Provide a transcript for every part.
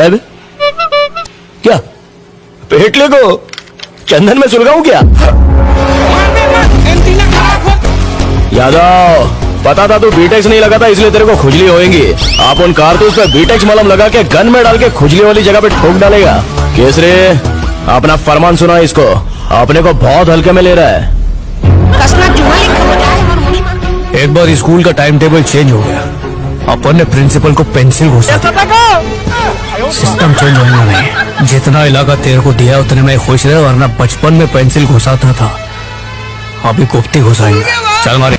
क्या है बे? क्या पेटले को चंदन में सुलगाऊं क्या? यादव, पता था तू बीटेक्स नहीं लगाता इसलिए तेरे को खुजली होएंगी। आप उन कारतूस पे बीटेक्स मलम लगा के गन में डाल के खुजली वाली जगह पे ठोक डालेगा। केसरी, अपना फरमान सुना इसको, अपने को बहुत हल्के में ले रहा है। एक बार स्कूल का टाइम टेबल चेंज हो गया, अपन ने प्रिंसिपल को पेंसिल घुसा दिया। सिस्टम चेंज होगा नहीं, जितना इलाका तेरे को दिया उतने में खुश रहे, वरना बचपन में पेंसिल घुसाता था, अभी कुप्ती घुसाएंगे। चल मारे।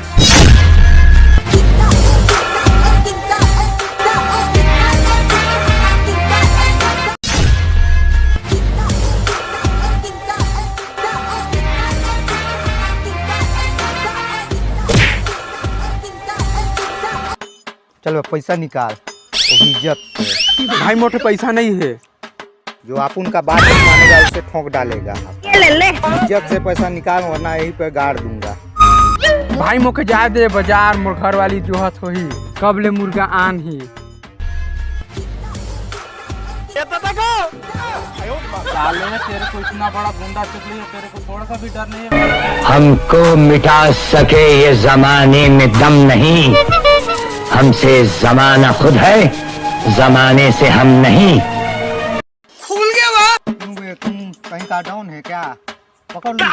चल पैसा निकाल, वो इज्जत से। भाई मोटे पैसा नहीं है। जो आप उनका बात मानेगा उसे ठोक डालेगा। इज्जत से पैसा निकाल वरना यहीं पे गाड़ दूंगा। भाई मोके जा दे बाजार, मोर घर वाली जोहत होही, कब ले मुर्गा आन ही। साले तेरे को इतना बड़ा गुंडा चुकली है, तेरे को थोड़ा सा भी डर नहीं है? हमको मिटा सके ये जमाने में दम नहीं, हमसे जमाना खुद है, जमाने से हम नहीं। खुल गया तुम कहीं का डाउन है क्या? पकड़ लो।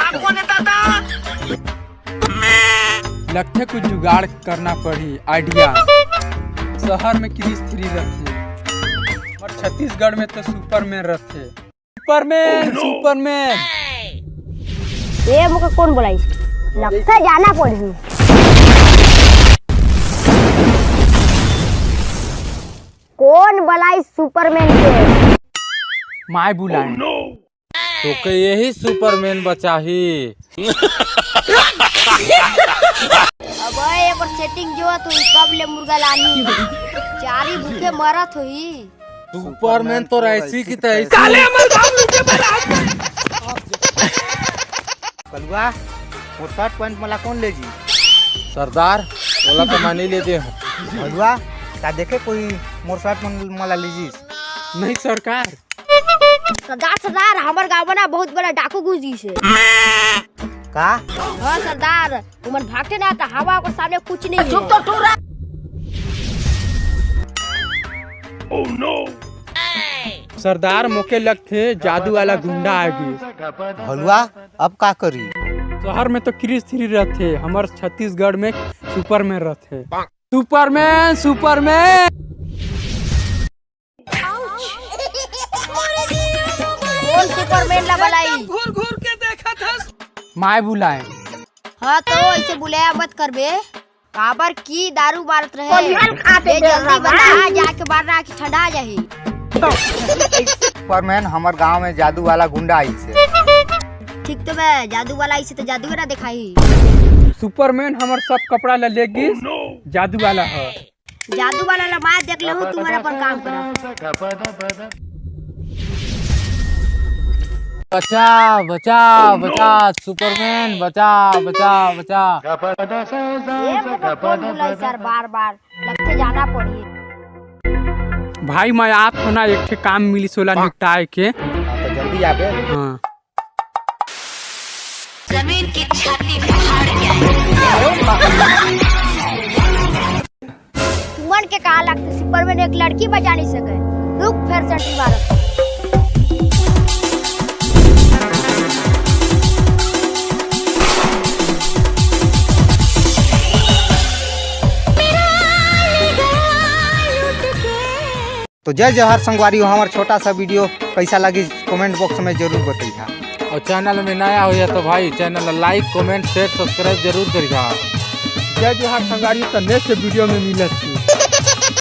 लगते कुछ जुगाड़ करना पड़ी। आइडिया शहर में क्रिस थ्री रखे और छत्तीसगढ़ में तो सुपरमैन रखे। सुपरमैन सुपरमैन ये मुझे कौन बोला? लगता जाना पड़ी। कौन बुलाई सुपरमैन के? माय बुलाए तो के यही सुपरमैन बचा ही। अब एक सेटिंग जो तो कब ले मुर्गा लानी, चारी भूखे मरत हुई। सुपरमैन तो ऐसी की तैसी। कलुआ और शर्ट पैंट मला कौन ले जी? सरदार बोला तो मानी लेते हैं। कलुआ क्या देखे कोई मोर शर्ट मला लीजिए? नहीं सरकार। सरदार सरदार हमार गाँव में ना बहुत बड़ा डाकू घुस गई से। का? हाँ सरदार, तुमन भागते ना तो हवा को सामने कुछ नहीं है। Oh, no. सरदार मोके लगते जादू वाला गुंडा आएगी। हलवा अब का करी? शहर में तो क्रिस थ्री रहते, हमारे छत्तीसगढ़ में सुपरमैन रहते। सुपरमैन सुपरमैन कौन सुपरमैन ला बुलाई? घूर घूर के देखा था। माय बुलाए। हाँ तो ऐसे बुलाया मत करबे, काबर की दारू मारत रहे। ये जल्दी बता, जाके मारना की ठंडा जाही। सुपरमैन हमार गांव में जादू वाला गुंडा आई से। ठीक तो मैं जादू वाला आई से तो जादू ना दिखाई। सुपरमैन हमार सब कपड़ा ला लेगी, जादू वाला है। जादू वाला ला मैं देख ले हूँ, तुम्हारा पर काम करा। बचा बचा बचा सुपरमैन बचा बचा बचा। ये मुझे कौन बुलाई सर बार बार? लगते जाना पड़ी। भाई मैं आप होना एक काम मिली सोला निपटाए के। तो जल्दी आबे। हाँ जमीन की छाती पहाड़ तुमन के कहा लगते सुपरमैन एक लड़की बचा नहीं सके। रुक फिर सेंटी मारत। तो जय जवाहर संगवारी हो। हमार छोटा सा वीडियो कैसा लगी कमेंट बॉक्स में जरूर बताइए। और चैनल में नया हो तो भाई channel like comment share subscribe जरूर करिएगा। जय जवाहर संगवारी तो नेक्स्ट वीडियो में मिलत।